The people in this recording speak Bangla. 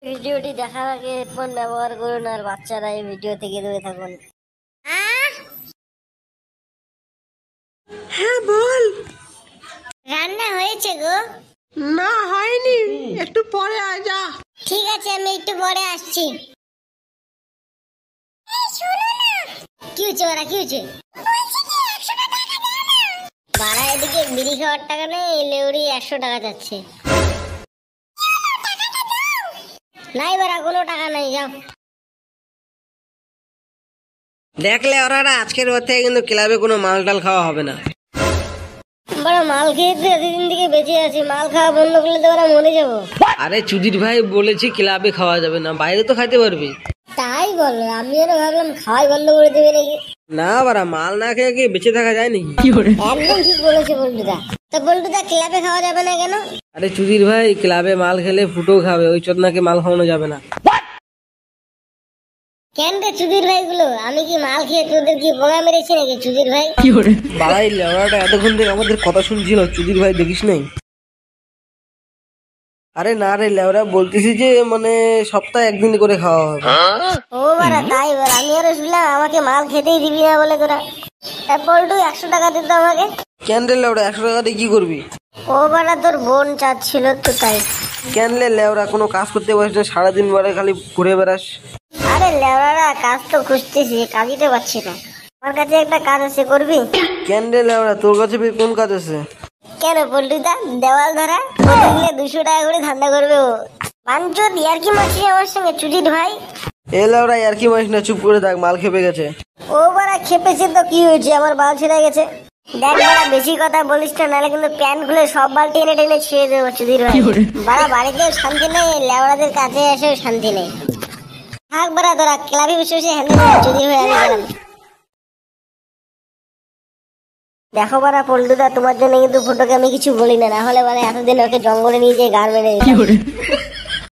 ভিডিওটি দেখার আগে হেডফোন ব্যবহার করুন আর বাচ্চারা এই ভিডিও থেকে দূরে থাকুন। হ্যাঁ বল। রান্না হয়েছে গো? না হয়নি, একটু পরে আয় যা। ঠিক আছে, আমি একটু পরে আসছি। কি হচ্ছে ওরা, কি হচ্ছে? বাড়া এদিকে বিড়ি খাওয়ার টাকা নেই, লেউরি 100 টাকা যাচ্ছে। নাই বাড়া, কোনো টাকা নাই, যাও। দেখলে ওরা আজকের পর থেকে কিন্তু ক্লাবে কোনো মাল টাল খাওয়া হবে না। বড় মাল খেয়ে তো এতদিন থেকে বেঁচে আছি, মাল খাওয়া বন্ধ করলে তো ওরা মরে যাবো। আরে চুদির ভাই বলেছি ক্লাবে খাওয়া যাবে না, বাইরে তো খাইতে পারবি। তাই বলো, আমি আরো ভাবলাম খাওয়াই বন্ধ করে দেবে নাকি। না বারা, মাল না খেয়ে কি বেঁচে থাকা যায় নাকি? একদম ঠিক বলেছে বল্টুদা। তো বল্টুদা ক্লাবে খাওয়া যাবে না কেন? আরে চুদির ভাই, ক্লাবে মাল খেলে ফুটো খাবে, ওই চোদনাকে মাল খাওয়ানো যাবে না। কেন রে চুদির ভাই গুলো, আমি কি মাল খেয়ে তোদের কি বোগা মেরেছি নাকি চুদির ভাই? বাড়াই লেওড়াটা এতক্ষণ থেকে আমাদের কথা শুনছিল, চুদির ভাই দেখিস নাই? আরে না রে লেওড়া, বলতেছি যে মানে সপ্তাহে একদিন করে খাওয়া হবে। ও বারা, তাই বল। আমি আরো শুনলাম আমাকে মাল খেতেই দিবি না বলে তোরা। বল্টু 100 টাকা দিত আমাকে। কেন রে লেওড়া, 100 টাকা দিয়ে কি করবি? ও বারা, তোর বোন চাচ্ছিল তো তাই। কেন রে লেওড়া, কোনো কাজ করতে পারিস না, সারাদিন বারে খালি ঘুরে বেড়াস। আরে লেওড়া, কাজ তো খুঁজতেছি, কাজই তো পাচ্ছি না। আমার কাছে একটা কাজ আছে, করবি? কেন রে লেওড়া, তোর কাছে কোন কাজ আছে? কেন পল্টুদা, দেওয়াল ধরা দিলে 200 টাকা করে ধান্দা করবে ও। পাঞ্চত ইয়ার কি মারছি আমার সঙ্গে চুদির ভাই? এ লেওড়া আর কি মারিস না, চুপ করে থাক, মাল খেপে গেছে। ও বারা, খেপেছে তো কি হয়েছে, আমার বাল ছেড়ে গেছে। দেখ বারা, বেশি কথা বলিস না, নাহলে কিন্তু প্যান্ট খুলে সব বাল টেনে টেনে ছিঁড়ে দেবো চুদির ভাই। বারা, বাড়িতেও শান্তি নেই, লেওড়াদের কাছে এসেও শান্তি নেই। থাক বারা, তোরা ক্লাবে বসে বসে হ্যান্ডেল চুদির ভাই, আমি গেলাম। দেখো বারা পল্টুদা, তোমার জন্য কিন্তু ফুটোকে আমি কিছু বলি না, না হলে বারা এতদিন ওকে জঙ্গলে নিয়ে যেয়ে গাড় মেরে দিতাম।